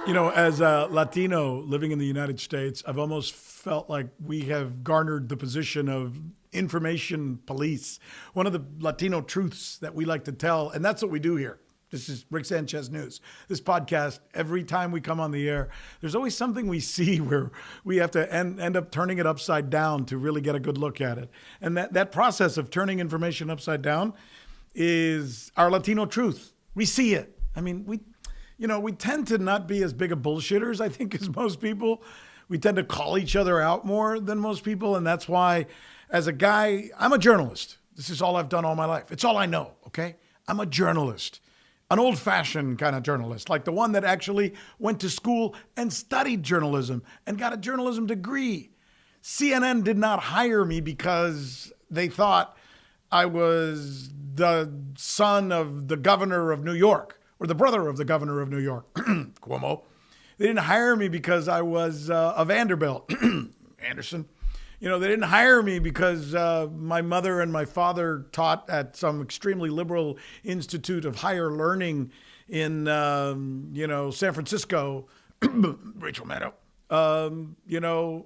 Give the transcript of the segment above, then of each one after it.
As a Latino living in the United States, I've almost felt like we have garnered the position of information police. One of the Latino truths that we like to tell, and that's what we do here. This is Rick Sanchez News. This podcast, every time we come on the air, there's always something we see where we have to end up turning it upside down to really get a good look at it. And that process of turning information upside down is our Latino truth. We see it. I mean, we tend to not be as big of bullshitters, I think, as most people. We tend to call each other out more than most people. And that's why, as a guy, I'm a journalist. This is all I've done all my life. It's all I know, okay? I'm a journalist, an old-fashioned kind of journalist, like the one that actually went to school and studied journalism and got a journalism degree. CNN did not hire me because they thought I was the son of the governor of New York, or the brother of the governor of New York, Cuomo. They didn't hire me because I was a Vanderbilt, Anderson. They didn't hire me because my mother and my father taught at some extremely liberal institute of higher learning in, San Francisco, Rachel Maddow,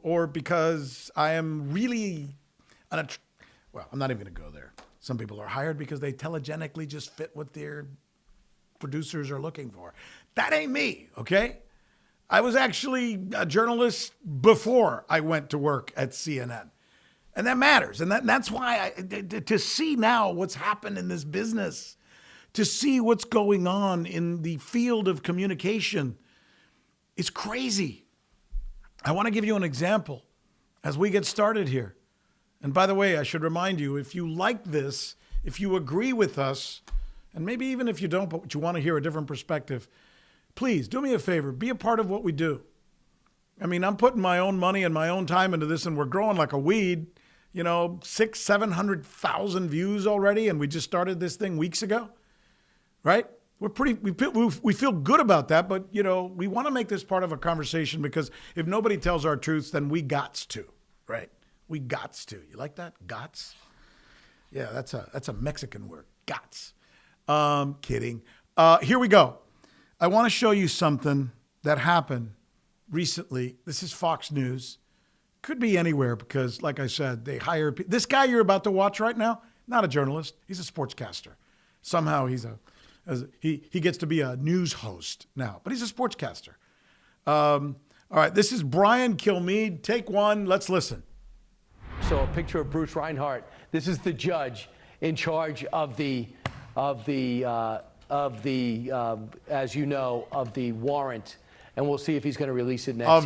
or because I am really, I'm not even going to go there. Some people are hired because they telegenically just fit what their producers are looking for. That ain't me, okay? I was actually a journalist before I went to work at CNN. And that matters. And that's why to see now what's happened in this business, to see what's going on in the field of communication is crazy. I want to give you an example as we get started here. And by the way, I should remind you, if you like this, if you agree with us, and maybe even if you don't, but you want to hear a different perspective, please do me a favor. Be a part of what we do. I mean, I'm putting my own money and my own time into this, and we're growing like a weed. 700,000 views already, and we just started this thing weeks ago, right? We feel good about that, but we want to make this part of a conversation because if nobody tells our truths, then we gots to, right? We gots to. You like that? Gots? Yeah, that's a Mexican word. Gots. Kidding. Here we go. I want to show you something that happened recently. This is Fox News. Could be anywhere because, like I said, they hire this guy you're about to watch right now. Not a journalist. He's a sportscaster. Somehow he gets to be a news host now, but he's a sportscaster. All right, this is Brian Kilmeade. Take one. Let's listen. So a picture of Bruce Reinhart. This is the judge in charge of the as you know, of the warrant, and we'll see if he's going to release it next.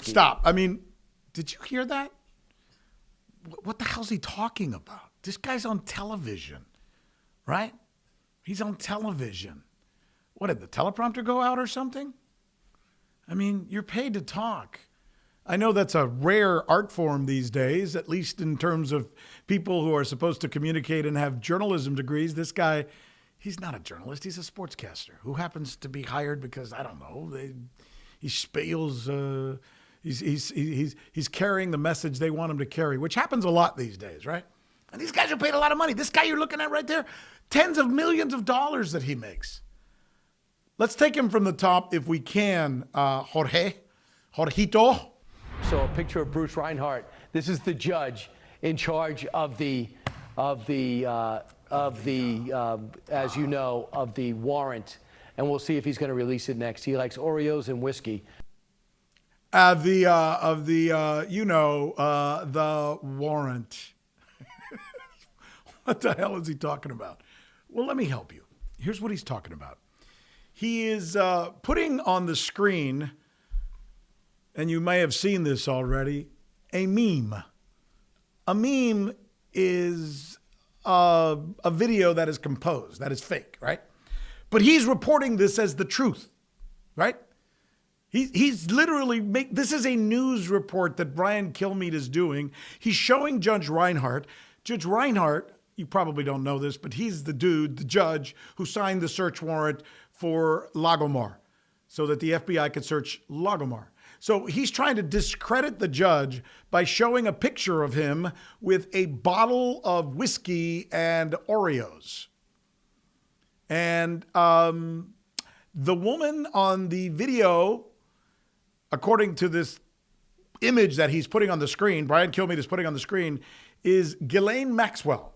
Stop. I mean, did you hear that? What the hell's he talking about? This guy's on television, right? He's on television. What, did the teleprompter go out or something? I mean, you're paid to talk. I know that's a rare art form these days, at least in terms of people who are supposed to communicate and have journalism degrees. This guy, he's not a journalist. He's a sportscaster who happens to be hired because, I don't know, he spills, he's carrying the message they want him to carry, which happens a lot these days, right? And these guys are paid a lot of money. This guy you're looking at right there, tens of millions of dollars that he makes. Let's take him from the top if we can, Jorgito. So a picture of Bruce Reinhart. This is the judge in charge of the as you know, of the warrant, and we'll see if he's going to release it next. He likes Oreos and whiskey. The warrant. What the hell is he talking about? Well, let me help you. Here's what he's talking about. He is putting on the screen, and you may have seen this already, a meme. A meme is a video that is composed, that is fake, right? But he's reporting this as the truth, right? He's literally this is a news report that Brian Kilmeade is doing. He's showing Judge Reinhart. Judge Reinhart, you probably don't know this, but he's the dude, the judge, who signed the search warrant for Lagomar so that the FBI could search Lagomar. So he's trying to discredit the judge by showing a picture of him with a bottle of whiskey and Oreos. And The woman on the video, according to this image that he's putting on the screen, Brian Kilmeade is putting on the screen, is Ghislaine Maxwell.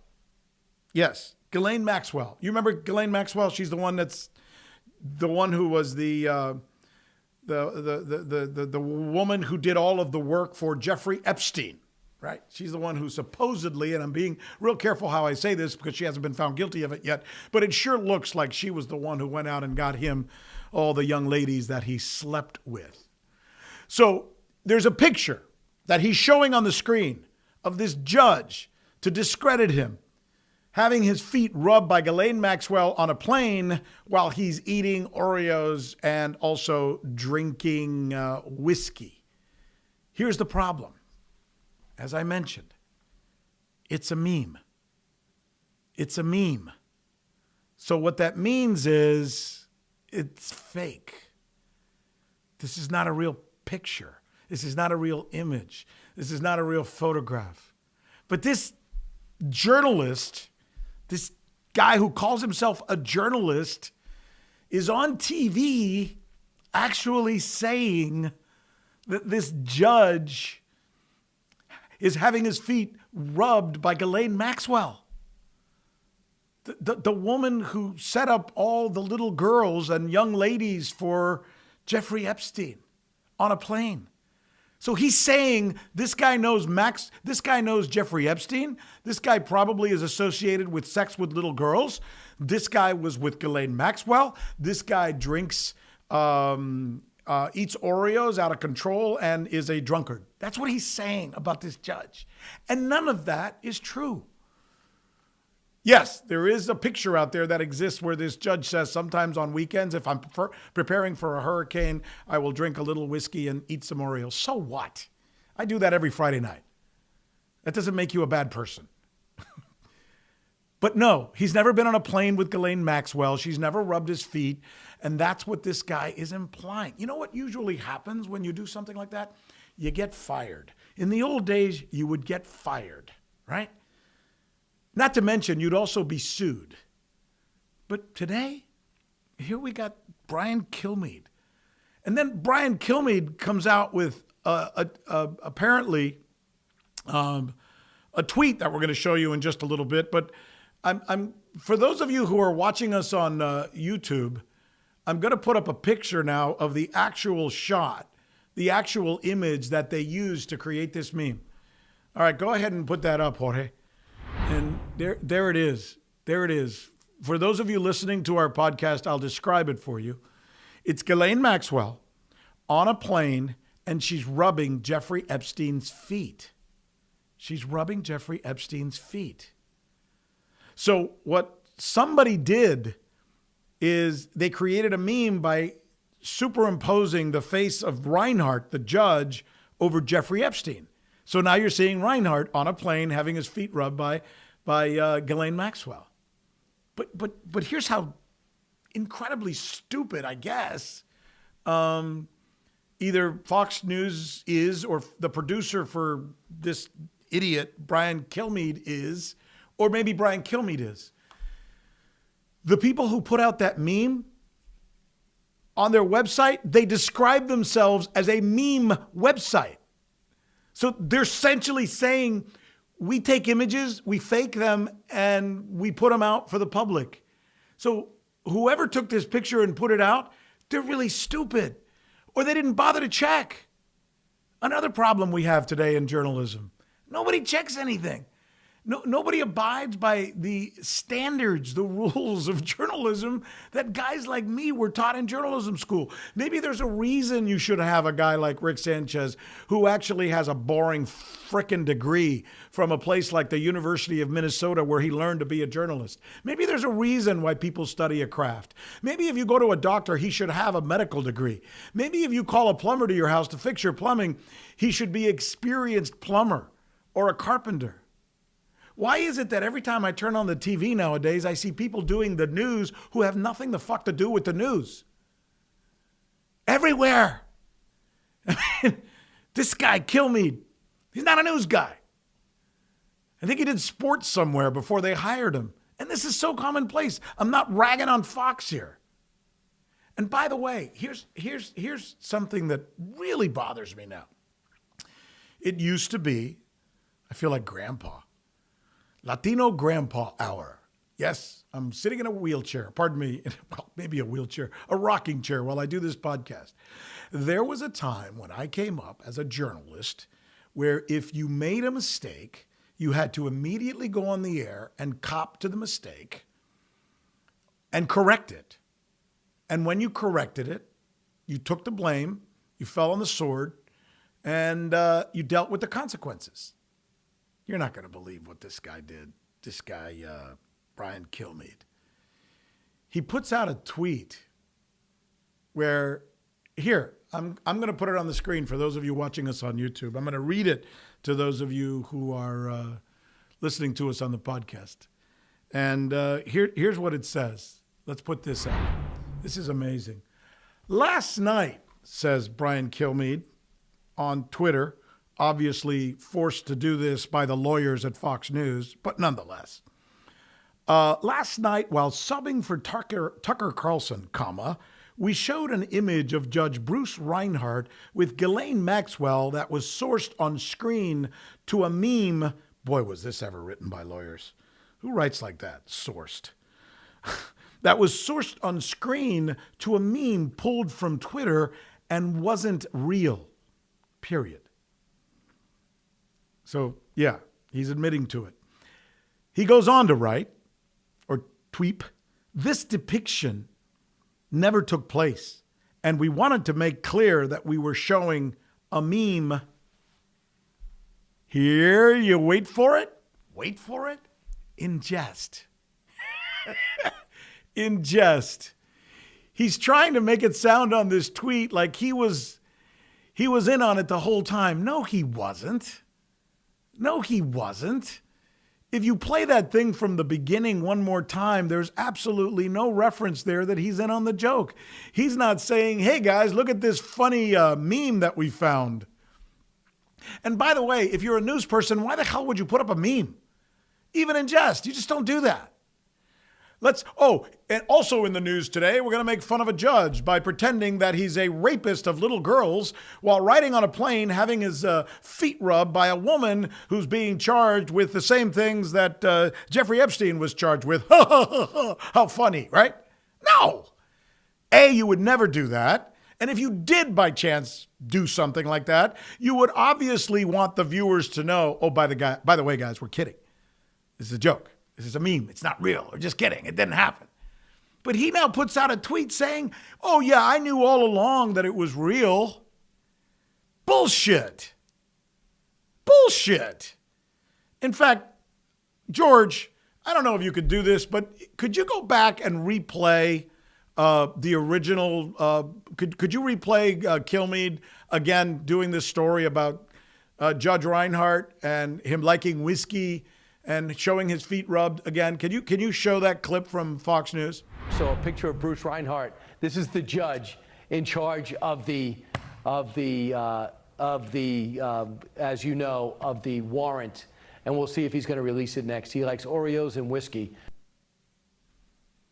Yes, Ghislaine Maxwell. You remember Ghislaine Maxwell? She's the one who was the woman who did all of the work for Jeffrey Epstein, right? She's the one who supposedly, and I'm being real careful how I say this because she hasn't been found guilty of it yet, but it sure looks like she was the one who went out and got him all the young ladies that he slept with. So there's a picture that he's showing on the screen of this judge to discredit him, having his feet rubbed by Ghislaine Maxwell on a plane while he's eating Oreos and also drinking whiskey. Here's the problem. As I mentioned, it's a meme. It's a meme. So what that means is it's fake. This is not a real picture. This is not a real image. This is not a real photograph. But this journalist, this guy who calls himself a journalist, is on TV actually saying that this judge is having his feet rubbed by Ghislaine Maxwell, the woman who set up all the little girls and young ladies for Jeffrey Epstein on a plane. So he's saying this guy knows Jeffrey Epstein. This guy probably is associated with sex with little girls. This guy was with Ghislaine Maxwell. This guy drinks, eats Oreos out of control and is a drunkard. That's what he's saying about this judge. And none of that is true. Yes, there is a picture out there that exists where this judge says sometimes on weekends, if I'm preparing for a hurricane, I will drink a little whiskey and eat some Oreos. So what? I do that every Friday night. That doesn't make you a bad person. But no, he's never been on a plane with Ghislaine Maxwell. She's never rubbed his feet. And that's what this guy is implying. You know what usually happens when you do something like that? You get fired. In the old days, you would get fired, right? Not to mention, you'd also be sued. But today, here we got Brian Kilmeade. And then Brian Kilmeade comes out with apparently a tweet that we're going to show you in just a little bit. But I'm for those of you who are watching us on YouTube, I'm going to put up a picture now of the actual shot, the actual image that they used to create this meme. All right, go ahead and put that up, Jorge. And there it is. There it is. For those of you listening to our podcast, I'll describe it for you. It's Ghislaine Maxwell on a plane, and she's rubbing Jeffrey Epstein's feet. She's rubbing Jeffrey Epstein's feet. So what somebody did is they created a meme by superimposing the face of Reinhardt, the judge, over Jeffrey Epstein. So now you're seeing Reinhardt on a plane having his feet rubbed by Ghislaine Maxwell. But here's how incredibly stupid, I guess, either Fox News is, or the producer for this idiot, Brian Kilmeade, is, or maybe Brian Kilmeade is. The people who put out that meme on their website, they describe themselves as a meme website. So they're essentially saying, we take images, we fake them, and we put them out for the public. So whoever took this picture and put it out, they're really stupid, or they didn't bother to check. Another problem we have today in journalism. Nobody checks anything. Nobody abides by the standards, the rules of journalism that guys like me were taught in journalism school. Maybe there's a reason you should have a guy like Rick Sanchez who actually has a boring frickin' degree from a place like the University of Minnesota where he learned to be a journalist. Maybe there's a reason why people study a craft. Maybe if you go to a doctor, he should have a medical degree. Maybe if you call a plumber to your house to fix your plumbing, he should be an experienced plumber or a carpenter. Why is it that every time I turn on the TV nowadays, I see people doing the news who have nothing the fuck to do with the news? Everywhere. This guy, Kilmeade, he's not a news guy. I think he did sports somewhere before they hired him. And this is so commonplace. I'm not ragging on Fox here. And by the way, here's something that really bothers me now. It used to be, I feel like grandpa, Latino Grandpa Hour. Yes, I'm sitting in a wheelchair, pardon me, well, maybe a wheelchair, a rocking chair while I do this podcast. There was a time when I came up as a journalist where if you made a mistake, you had to immediately go on the air and cop to the mistake and correct it. And when you corrected it, you took the blame, you fell on the sword, and you dealt with the consequences. You're not going to believe what this guy did. This guy, Brian Kilmeade. He puts out a tweet where, here, I'm going to put it on the screen for those of you watching us on YouTube. I'm going to read it to those of you who are listening to us on the podcast. And here's what it says. Let's put this out. This is amazing. Last night, says Brian Kilmeade on Twitter, obviously forced to do this by the lawyers at Fox News, but nonetheless. Last night, while subbing for Tucker Carlson, we showed an image of Judge Bruce Reinhart with Ghislaine Maxwell that was sourced on screen to a meme. Boy, was this ever written by lawyers. Who writes like that? Sourced. That was sourced on screen to a meme pulled from Twitter and wasn't real. Period. So, yeah, he's admitting to it. He goes on to write, or tweet, this depiction never took place, and we wanted to make clear that we were showing a meme. Here, you wait for it, in jest. In jest. He's trying to make it sound on this tweet like he was in on it the whole time. No, he wasn't. If you play that thing from the beginning one more time, there's absolutely no reference there that he's in on the joke. He's not saying, hey guys, look at this funny meme that we found. And by the way, if you're a news person, why the hell would you put up a meme? Even in jest, you just don't do that. And also in the news today, we're going to make fun of a judge by pretending that he's a rapist of little girls while riding on a plane having his feet rubbed by a woman who's being charged with the same things that Jeffrey Epstein was charged with. How funny, right? No. You would never do that. And if you did by chance do something like that, you would obviously want the viewers to know, by the way, guys, we're kidding. This is a joke. This is a meme. It's not real. We're just kidding. It didn't happen. But he now puts out a tweet saying, oh, yeah, I knew all along that it was real. Bullshit. In fact, George, I don't know if you could do this, but could you go back and replay the original? Could you replay Kilmeade again doing this story about Judge Reinhart and him liking whiskey and showing his feet rubbed again? Can you show that clip from Fox News? So a picture of Bruce Reinhart. This is the judge in charge of the as you know, of the warrant, and we'll see if he's going to release it next. He likes Oreos and whiskey.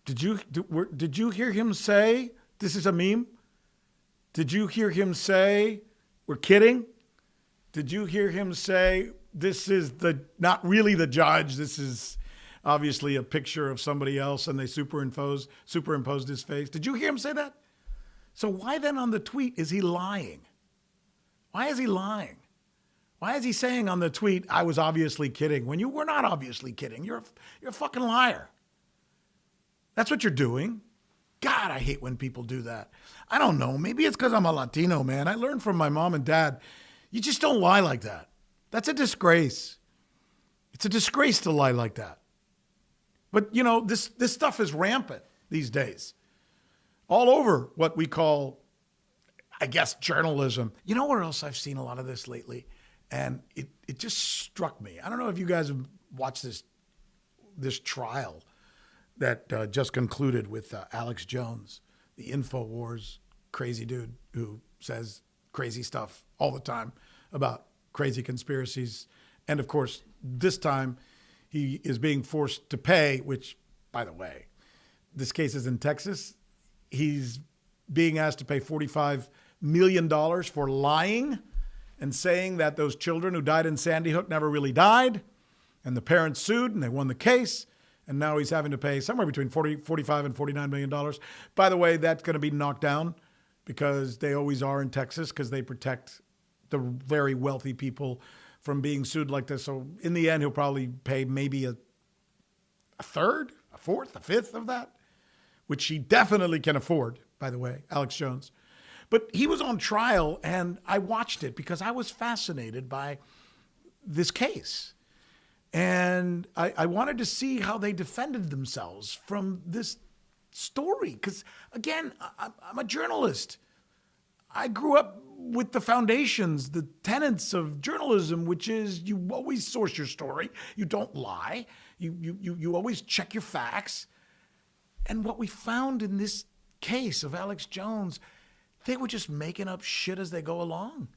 Did you hear him say this is a meme? Did you hear him say we're kidding? Did you hear him say this is not really the judge? This is obviously a picture of somebody else, and they superimposed his face. Did you hear him say that? So why then on the tweet is he lying? Why is he lying? Why is he saying on the tweet, I was obviously kidding, when you were not obviously kidding? You're a fucking liar. That's what you're doing. God, I hate when people do that. I don't know. Maybe it's because I'm a Latino, man. I learned from my mom and dad. You just don't lie like that. That's a disgrace. It's a disgrace to lie like that. But, you know, this stuff is rampant these days. All over what we call, I guess, journalism. You know where else I've seen a lot of this lately? And it just struck me. I don't know if you guys have watched this trial that just concluded with Alex Jones, the InfoWars crazy dude who says crazy stuff all the time about crazy conspiracies. And of course, this time he is being forced to pay, which, by the way, this case is in Texas. He's being asked to pay $45 million for lying and saying that those children who died in Sandy Hook never really died. And the parents sued and they won the case. And now he's having to pay somewhere between $45 and $49 million. By the way, that's going to be knocked down because they always are in Texas because they protect the very wealthy people from being sued like this. So in the end, he'll probably pay maybe a third, a fourth, a fifth of that, which he definitely can afford, by the way, Alex Jones. But he was on trial, and I watched it because I was fascinated by this case. And I wanted to see how they defended themselves from this story. Because, again, I'm a journalist. I grew up with the foundations, the tenets of journalism, which is you always source your story. You don't lie. You always check your facts. And what we found in this case of Alex Jones, they were just making up shit as they go along,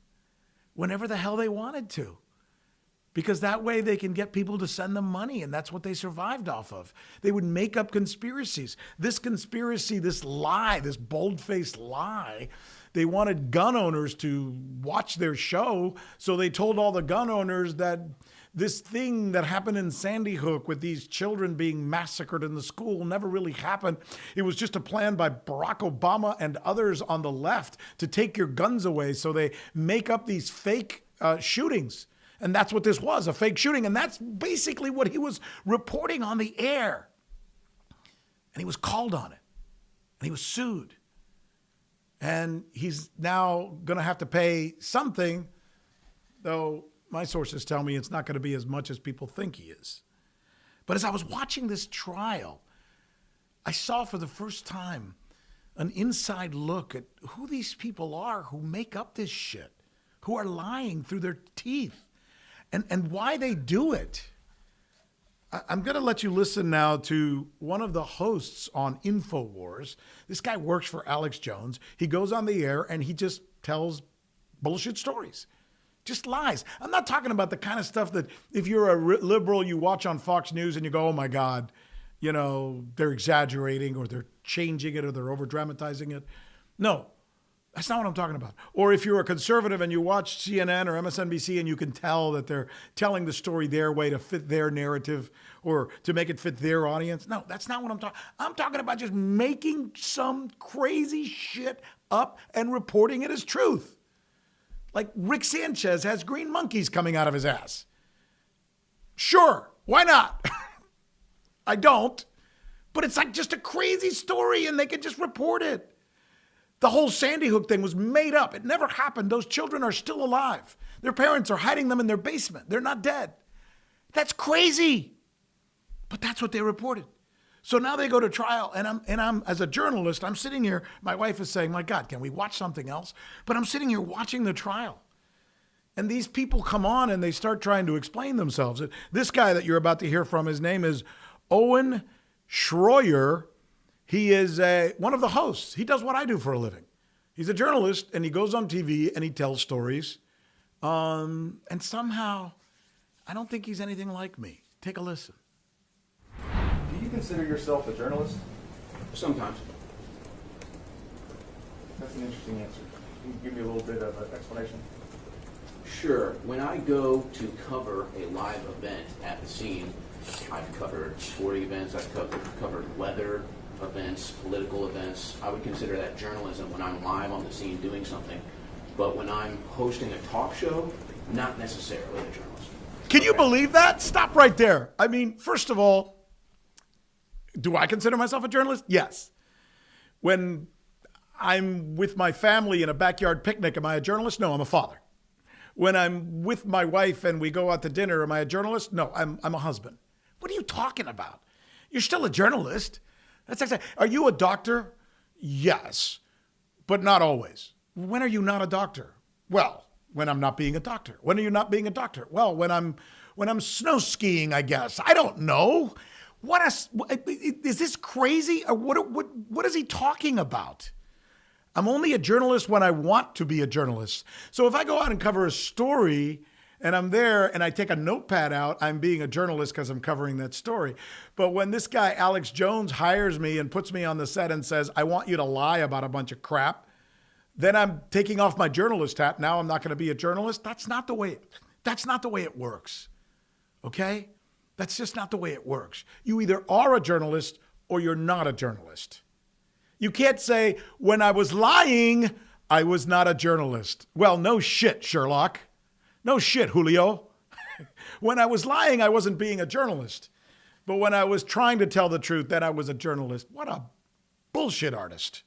whenever the hell they wanted to. Because that way they can get people to send them money, and that's what they survived off of. They would make up conspiracies. This conspiracy, this lie, this bold-faced lie, they wanted gun owners to watch their show, so they told all the gun owners that this thing that happened in Sandy Hook with these children being massacred in the school never really happened. It was just a plan by Barack Obama and others on the left to take your guns away, so they make up these fake shootings. And that's what this was, a fake shooting. And that's basically what he was reporting on the air. And he was called on it. And he was sued. And he's now going to have to pay something, though my sources tell me it's not going to be as much as people think he is. But as I was watching this trial, I saw for the first time an inside look at who these people are who make up this shit, who are lying through their teeth. And why they do it. I'm going to let you listen now to one of the hosts on InfoWars. This guy works for Alex Jones. He goes on the air and he just tells bullshit stories. Just lies. I'm not talking about the kind of stuff that if you're a liberal, you watch on Fox News and you go, oh my God, you know, they're exaggerating or they're changing it or they're over dramatizing it. No. That's not what I'm talking about. Or if you're a conservative and you watch CNN or MSNBC and you can tell that they're telling the story their way to fit their narrative or to make it fit their audience. No, that's not what I'm talking. I'm talking about just making some crazy shit up and reporting it as truth. Like Rick Sanchez has green monkeys coming out of his ass. Sure, why not? I don't. But it's like just a crazy story and they can just report it. The whole Sandy Hook thing was made up. It never happened. Those children are still alive. Their parents are hiding them in their basement. They're not dead. That's crazy. But that's what they reported. So now they go to trial, and I'm as a journalist, I'm sitting here. My wife is saying, my God, can we watch something else? But I'm sitting here watching the trial. And these people come on and they start trying to explain themselves. This guy that you're about to hear from, his name is Owen Schroyer. He is one of the hosts. He does what I do for a living. He's a journalist, and he goes on TV, and he tells stories. And somehow, I don't think he's anything like me. Take a listen. Do you consider yourself a journalist? Sometimes. That's an interesting answer. Can you give me a little bit of an explanation? Sure. When I go to cover a live event at the scene, I've covered sporting events, I've covered weather events, political events. I would consider that journalism when I'm live on the scene doing something. But when I'm hosting a talk show, not necessarily a journalist. Can you believe that? Stop right there. I mean, first of all, do I consider myself a journalist? Yes. When I'm with my family in a backyard picnic, am I a journalist? No, I'm a father. When I'm with my wife and we go out to dinner, am I a journalist? No, I'm a husband. What are you talking about? You're still a journalist. That's exactly. Are you a doctor? Yes, but not always. When are you not a doctor? Well, when I'm not being a doctor. When are you not being a doctor? Well, when I'm snow skiing, I guess. I don't know. Is this crazy? Or what is he talking about? I'm only a journalist when I want to be a journalist. So if I go out and cover a story And I'm there and I take a notepad out. I'm being a journalist because I'm covering that story. But when this guy, Alex Jones, hires me and puts me on the set and says, I want you to lie about a bunch of crap, then I'm taking off my journalist hat. Now I'm not going to be a journalist. That's not the way it works. Okay? That's just not the way it works. You either are a journalist or you're not a journalist. You can't say, when I was lying, I was not a journalist. Well, no shit, Sherlock. No shit, Julio. When I was lying, I wasn't being a journalist. But when I was trying to tell the truth, then I was a journalist. What a bullshit artist.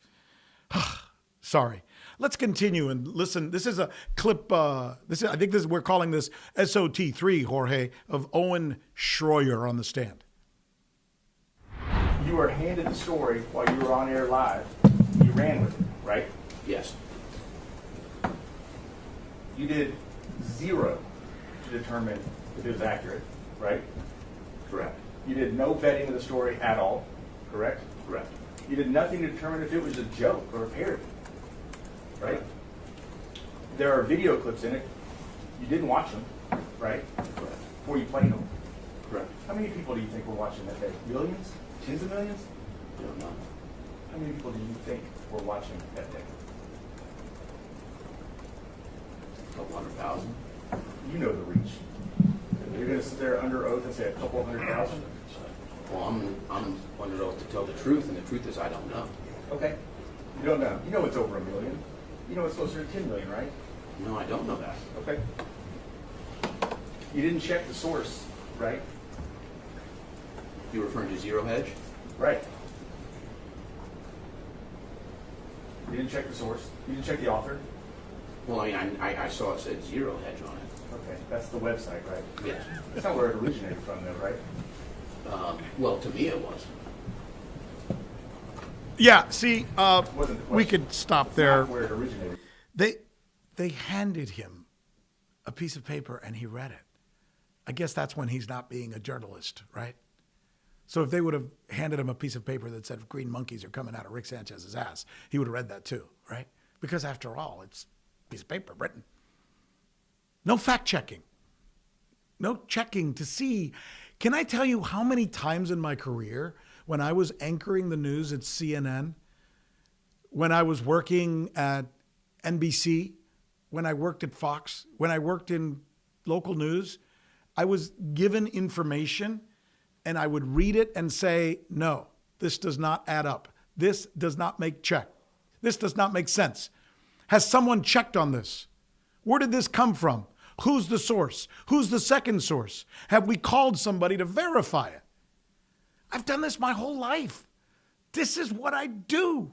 Sorry. Let's continue and listen. This is a clip. We're calling this SOT3, Jorge, of Owen Schroyer on the stand. You were handed the story while you were on air live. You ran with it, right? Yes. You did zero to determine if it was accurate, right? Correct. You did no vetting of the story at all, correct? Correct. You did nothing to determine if it was a joke or a parody, right? There are video clips in it. You didn't watch them, right? Correct. Before you played them. Correct. How many people do you think were watching that day? Millions? Tens of millions? Don't know. How many people do you think were watching that day? A couple 100,000. You know the reach. You're going to sit there under oath and say a couple 100,000? Well, I'm under oath to tell the truth, and the truth is I don't know. Okay. You don't know. You know it's over 1 million. You know it's closer to 10 million, right? No, I don't know that. Okay. You didn't check the source, right? You're referring to Zero Hedge? Right. You didn't check the source. You didn't check the author. Well, I mean, I saw it said Zero Hedge on it. Okay. That's the website, right? Yes. That's not where it originated from, though, right? Well, to me it was. Yeah, see, Wasn't the question. we could stop It's there. not where it originated. They handed him a piece of paper and he read it. I guess that's when he's not being a journalist, right? So if they would have handed him a piece of paper that said green monkeys are coming out of Rick Sanchez's ass, he would have read that too, right? Because after all, it's a piece of paper written. No fact checking. No checking to see. Can I tell you how many times in my career when I was anchoring the news at CNN, when I was working at NBC, when I worked at Fox, when I worked in local news, I was given information and I would read it and say, no, this does not add up. This does not make check. This does not make sense. Has someone checked on this? Where did this come from? Who's the source? Who's the second source? Have we called somebody to verify it? I've done this my whole life. This is what I do.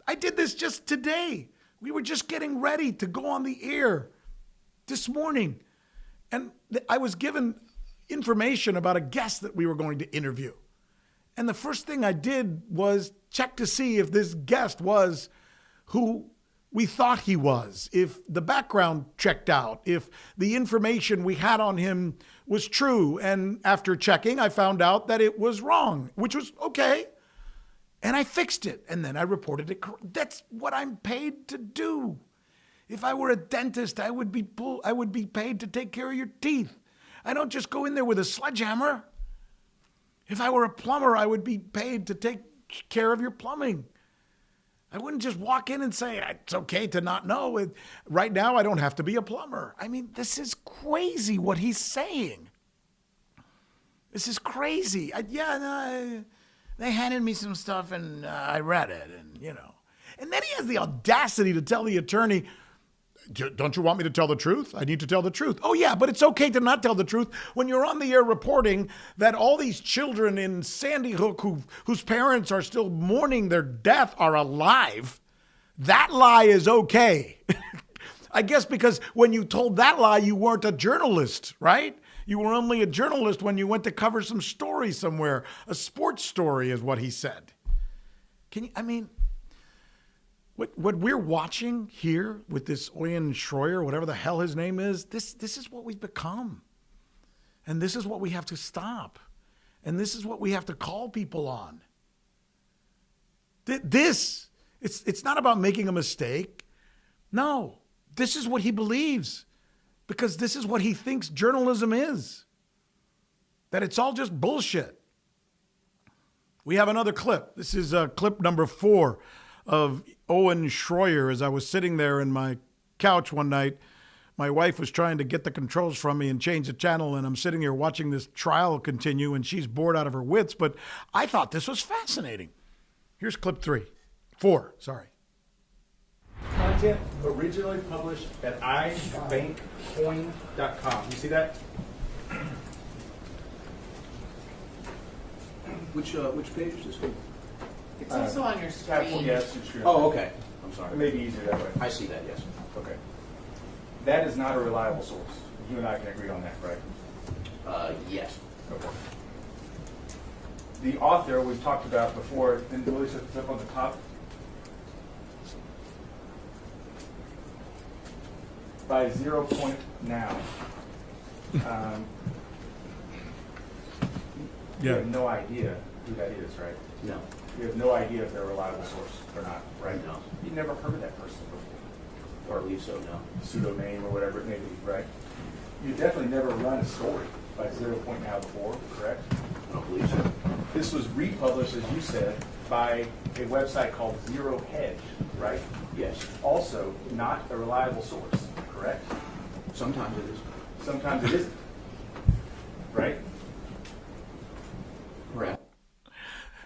I did this just today. We were just getting ready to go on the air this morning. And I was given information about a guest that we were going to interview. And the first thing I did was check to see if this guest was who we thought he was, if the background checked out, if the information we had on him was true. And after checking, I found out that it was wrong, which was okay. And I fixed it. And then I reported it. That's what I'm paid to do. If I were a dentist, I would be paid to take care of your teeth. I don't just go in there with a sledgehammer. If I were a plumber, I would be paid to take care of your plumbing. I wouldn't just walk in and say, it's okay to not know. Right now, I don't have to be a plumber. I mean, this is crazy what he's saying. This is crazy. They handed me some stuff and I read it and, And then he has the audacity to tell the attorney, don't you want me to tell the truth? I need to tell the truth. Oh, yeah, but it's okay to not tell the truth when you're on the air reporting that all these children in Sandy Hook whose parents are still mourning their death are alive. That lie is okay. I guess because when you told that lie, you weren't a journalist, right? You were only a journalist when you went to cover some story somewhere. A sports story is what he said. What we're watching here with this Owen Schroyer, whatever the hell his name is, this is what we've become. And this is what we have to stop. And this is what we have to call people on. It's not about making a mistake. No, this is what he believes. because this is what he thinks journalism is, that it's all just bullshit. We have another clip. This is clip number 4 of Owen Schroyer. As I was sitting there in my couch one night, my wife was trying to get the controls from me and change the channel, and I'm sitting here watching this trial continue, and she's bored out of her wits, but I thought this was fascinating. Here's clip 4, sorry. Content originally published at ibankcoin.com. You see that? Which page is this? It's also on your screen. Yes, it's true. Oh, okay. I'm sorry. It may be easier that way. I see that, yes. Okay. That is not a reliable source. You and I can agree on that, right? Yes. Okay. The author we've talked about before, didn't Willie set this up on the top? By 0 point now. You have no idea who that is, right? No. You have no idea if they're a reliable source or not, right? No. You've never heard of that person before. Or I believe so, no. Pseudonym or whatever it may be, right? You definitely never run a story by 0 point now before, correct? I don't believe so. This was republished, as you said, by a website called Zero Hedge, right? Yes. Also, not a reliable source, correct? Sometimes it is. Sometimes it isn't, right? Correct.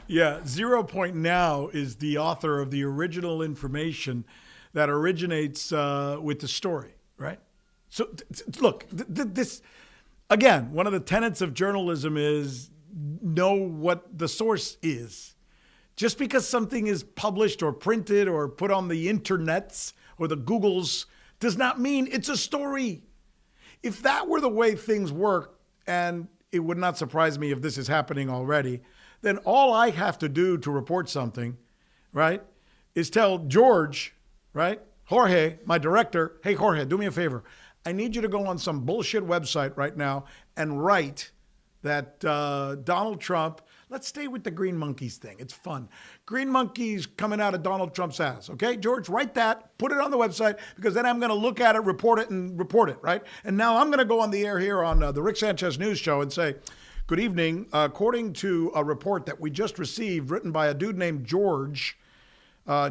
Yeah, 0 point now is the author of the original information that originates with the story, right? So, look, this, again, one of the tenets of journalism is know what the source is. Just because something is published or printed or put on the internets or the Googles does not mean it's a story. If that were the way things work, and it would not surprise me if this is happening already, then all I have to do to report something, right, is tell George, right, Jorge, my director, hey, Jorge, do me a favor. I need you to go on some bullshit website right now and write that Donald Trump, let's stay with the green monkeys thing. It's fun. Green monkeys coming out of Donald Trump's ass. Okay, George, write that, put it on the website, because then I'm going to look at it, report it, right? And now I'm going to go on the air here on the Rick Sanchez News Show and say, good evening. According to a report that we just received written by a dude named George,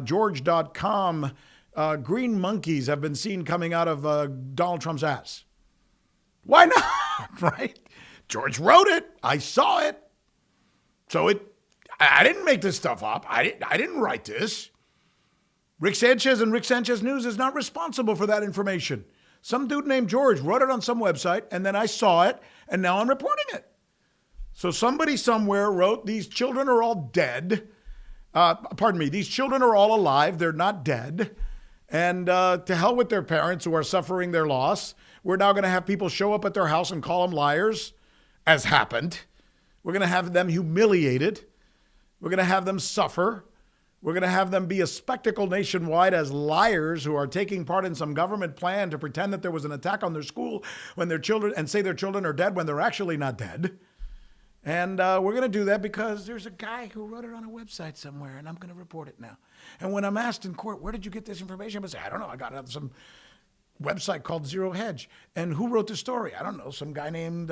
George.com, green monkeys have been seen coming out of Donald Trump's ass. Why not, right? George wrote it. I saw it. So I didn't make this stuff up. I didn't write this. Rick Sanchez and Rick Sanchez News is not responsible for that information. Some dude named George wrote it on some website, and then I saw it, and now I'm reporting it. So somebody somewhere wrote, these children are all dead. These children are all alive. They're not dead. And to hell with their parents who are suffering their loss. We're now going to have people show up at their house and call them liars, as happened. We're going to have them humiliated. We're going to have them suffer. We're going to have them be a spectacle nationwide as liars who are taking part in some government plan to pretend that there was an attack on their school when their children, and say their children are dead when they're actually not dead. And we're going to do that because there's a guy who wrote it on a website somewhere, and I'm going to report it now. And when I'm asked in court, where did you get this information? I'm going to say, I don't know. I got it on some website called Zero Hedge. And who wrote the story? I don't know. Some guy named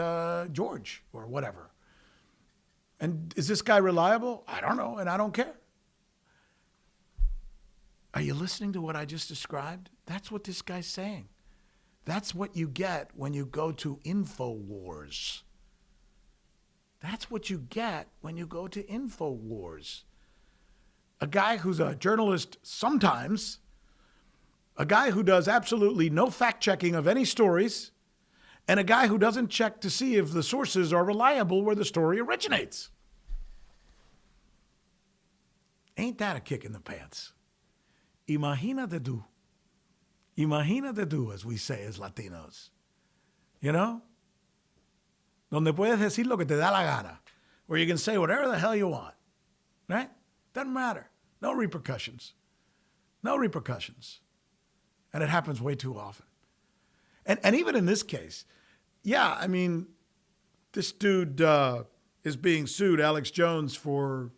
George or whatever. And is this guy reliable? I don't know, and I don't care. Are you listening to what I just described? That's what this guy's saying. That's what you get when you go to InfoWars. That's what you get when you go to InfoWars. A guy who's a journalist sometimes, a guy who does absolutely no fact-checking of any stories, and a guy who doesn't check to see if the sources are reliable where the story originates. Ain't that a kick in the pants? Imagínate tú, as we say as Latinos. You know? Donde puedes decir lo que te da la gana. Where you can say whatever the hell you want. Right? Doesn't matter. No repercussions. No repercussions. And it happens way too often. And even in this case, yeah, I mean, this dude is being sued, Alex Jones, for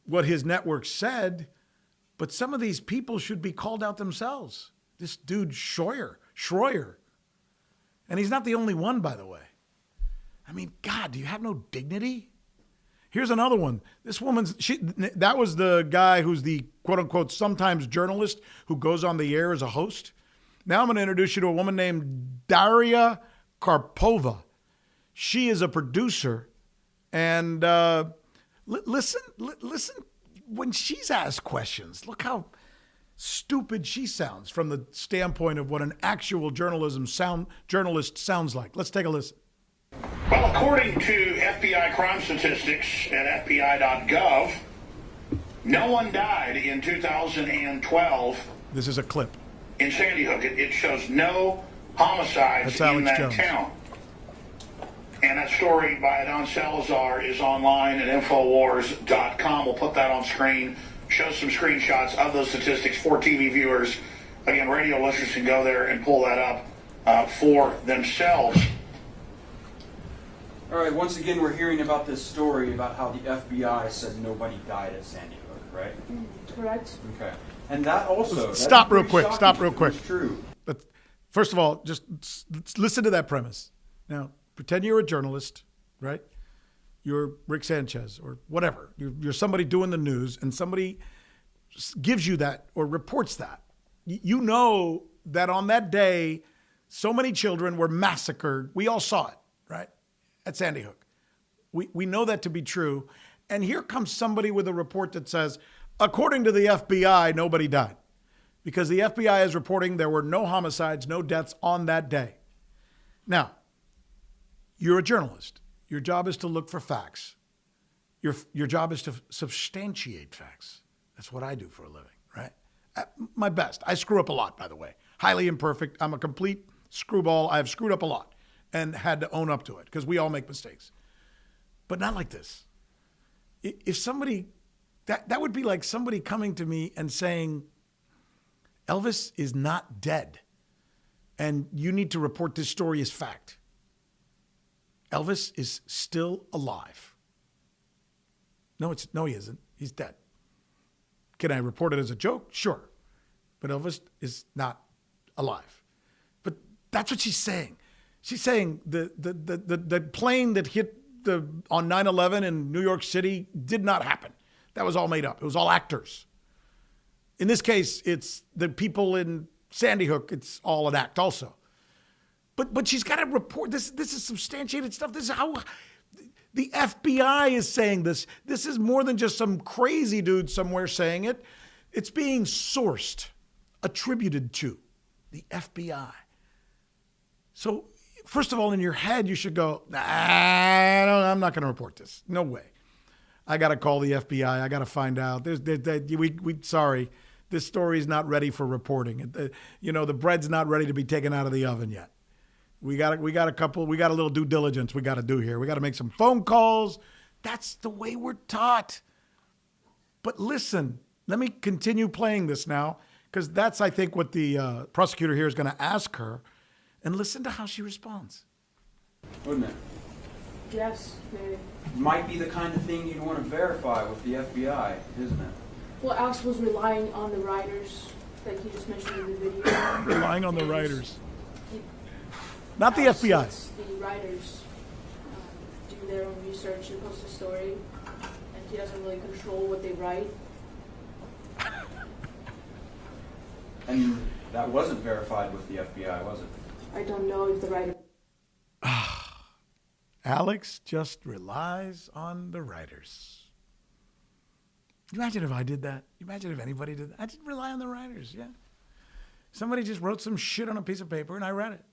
what his network said, but some of these people should be called out themselves. This dude, Schroyer, And he's not the only one, by the way. I mean, God, do you have no dignity? Here's another one. This woman's, that was the guy who's the quote unquote sometimes journalist who goes on the air as a host. Now I'm going to introduce you to a woman named Daria Karpova. She is a producer. And listen when she's asked questions. Look how stupid she sounds from the standpoint of what an actual journalist sounds like. Let's take a listen. Well, according to FBI crime statistics at FBI.gov, no one died in 2012. This is a clip. In Sandy Hook. It shows no homicides in that town. And that story by Don Salazar is online at Infowars.com. We'll put that on screen. Show some screenshots of those statistics for TV viewers. Again, radio listeners can go there and pull that up for themselves. All right, once again, we're hearing about this story about how the FBI said nobody died at Sandy Hook, right? Correct. Okay. And that also... Stop real quick. It's true. But first of all, just listen to that premise. Now, pretend you're a journalist, right? You're Rick Sanchez or whatever. You're somebody doing the news and somebody gives you that or reports that. You know that on that day, so many children were massacred. We all saw it, right? At Sandy Hook. We know that to be true. And here comes somebody with a report that says, according to the FBI, nobody died. Because the FBI is reporting there were no homicides, no deaths on that day. Now, you're a journalist. Your job is to look for facts. Your job is to substantiate facts. That's what I do for a living, right? At my best. I screw up a lot, by the way. Highly imperfect. I'm a complete screwball. I've screwed up a lot and had to own up to it because we all make mistakes. But not like this. If somebody, that would be like somebody coming to me and saying, Elvis is not dead and you need to report this story as fact. Elvis is still alive. No, he isn't. He's dead. Can I report it as a joke? Sure. But Elvis is not alive. But that's what she's saying. She's saying the plane that hit on 9/11 in New York City did not happen. That was all made up. It was all actors. In this case, it's the people in Sandy Hook. It's all an act also. But she's got to report this. This is substantiated stuff. This is how the FBI is saying this. This is more than just some crazy dude somewhere saying it. It's being sourced, attributed to the FBI. So first of all, in your head, you should go, I'm not going to report this. No way. I got to call the FBI. I got to find out. Sorry, this story is not ready for reporting. The bread's not ready to be taken out of the oven yet. We got a little due diligence we got to do here. We got to make some phone calls. That's the way we're taught. But listen, let me continue playing this now, because that's, I think, what the prosecutor here is going to ask her. And listen to how she responds. Wouldn't it? Yes, maybe. Might be the kind of thing you'd want to verify with the FBI, isn't it? Well, Alex was relying on the writers, like he just mentioned in the video. Relying on the writers. Not the FBI. Lets the writers do their own research and post a story, and he doesn't really control what they write. And that wasn't verified with the FBI, was it? I don't know if the writer... Alex just relies on the writers. You imagine if I did that? You imagine if anybody did that? I just rely on the writers, yeah. Somebody just wrote some shit on a piece of paper and I read it.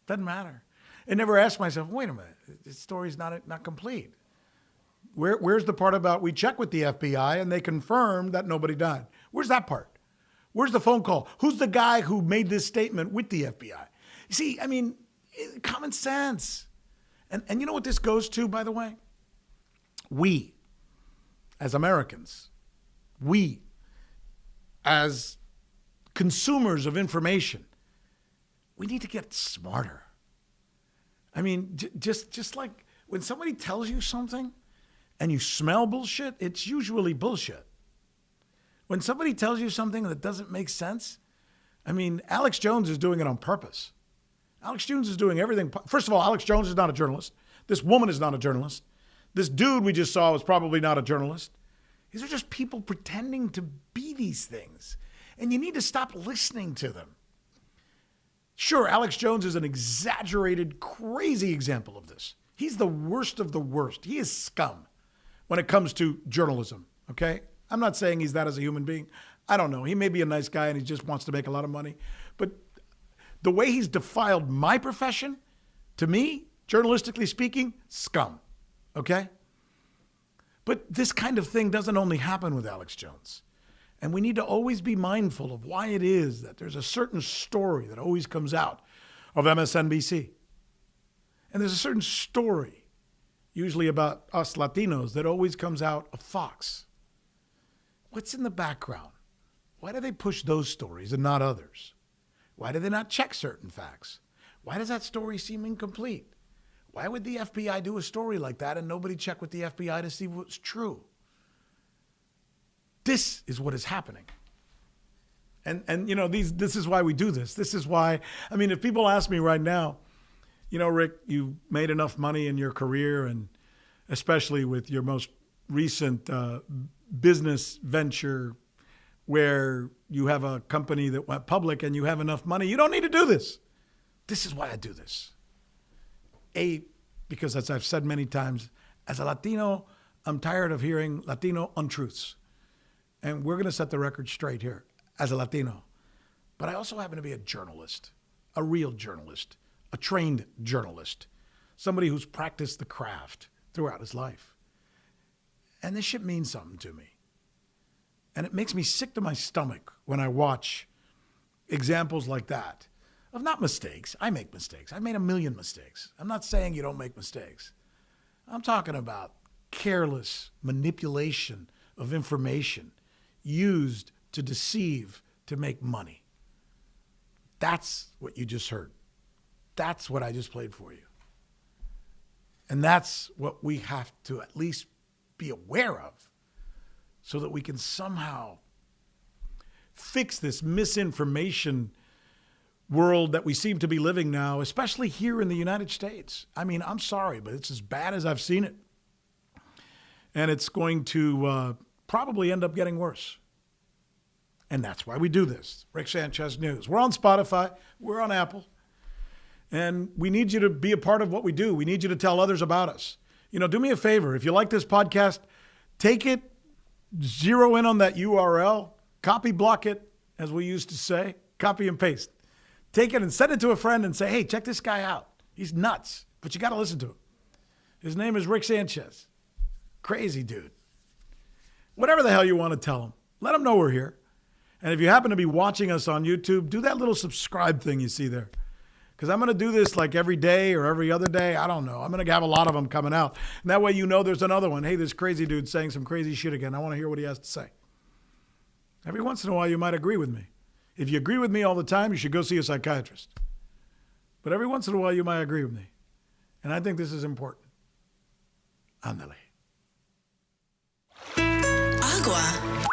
Doesn't matter. I never asked myself, wait a minute, this story's not complete. Where's the part about we checked with the FBI and they confirmed that nobody died? Where's that part? Where's the phone call? Who's the guy who made this statement with the FBI? You see, I mean, common sense. And you know what this goes to, by the way? We, as Americans, we, as consumers of information, we need to get smarter. I mean, just like when somebody tells you something and you smell bullshit, it's usually bullshit. When somebody tells you something that doesn't make sense, I mean, Alex Jones is doing it on purpose. Alex Jones is doing everything. First of all, Alex Jones is not a journalist. This woman is not a journalist. This dude we just saw was probably not a journalist. These are just people pretending to be these things. And you need to stop listening to them. Sure, Alex Jones is an exaggerated, crazy example of this. He's the worst of the worst. He is scum when it comes to journalism, okay? I'm not saying he's that as a human being. I don't know. He may be a nice guy and he just wants to make a lot of money. But the way he's defiled my profession, to me, journalistically speaking, scum, okay? But this kind of thing doesn't only happen with Alex Jones. And we need to always be mindful of why it is that there's a certain story that always comes out of MSNBC. And there's a certain story, usually about us Latinos, that always comes out of Fox. What's in the background? Why do they push those stories and not others? Why do they not check certain facts? Why does that story seem incomplete? Why would the FBI do a story like that and nobody check with the FBI to see what's true? This is what is happening. And you know, this is why we do this. This is why, I mean, if people ask me right now, you know, Rick, you made enough money in your career, and especially with your most recent business venture where you have a company that went public and you have enough money, you don't need to do this. This is why I do this. Because as I've said many times, as a Latino, I'm tired of hearing Latino untruths. And we're going to set the record straight here as a Latino. But I also happen to be a journalist, a real journalist, a trained journalist, somebody who's practiced the craft throughout his life. And this shit means something to me. And it makes me sick to my stomach when I watch examples like that of not mistakes. I make mistakes. I've made a million mistakes. I'm not saying you don't make mistakes. I'm talking about careless manipulation of information used to deceive, to make money. That's what you just heard. That's what I just played for you. And that's what we have to at least be aware of so that we can somehow fix this misinformation world that we seem to be living now, especially here in the United States. I mean, I'm sorry, but it's as bad as I've seen it. And it's going to probably end up getting worse. And that's why we do this. Rick Sanchez News. We're on Spotify. We're on Apple. And we need you to be a part of what we do. We need you to tell others about us. You know, do me a favor. If you like this podcast, take it, zero in on that URL, copy block it, as we used to say, copy and paste. Take it and send it to a friend and say, hey, check this guy out. He's nuts, but you got to listen to him. His name is Rick Sanchez. Crazy dude. Whatever the hell you want to tell him, let him know we're here. And if you happen to be watching us on YouTube, do that little subscribe thing you see there. Because I'm going to do this like every day or every other day. I don't know. I'm going to have a lot of them coming out. And that way you know there's another one. Hey, this crazy dude saying some crazy shit again. I want to hear what he has to say. Every once in a while you might agree with me. If you agree with me all the time, you should go see a psychiatrist. But every once in a while you might agree with me. And I think this is important. Ándale. Agua.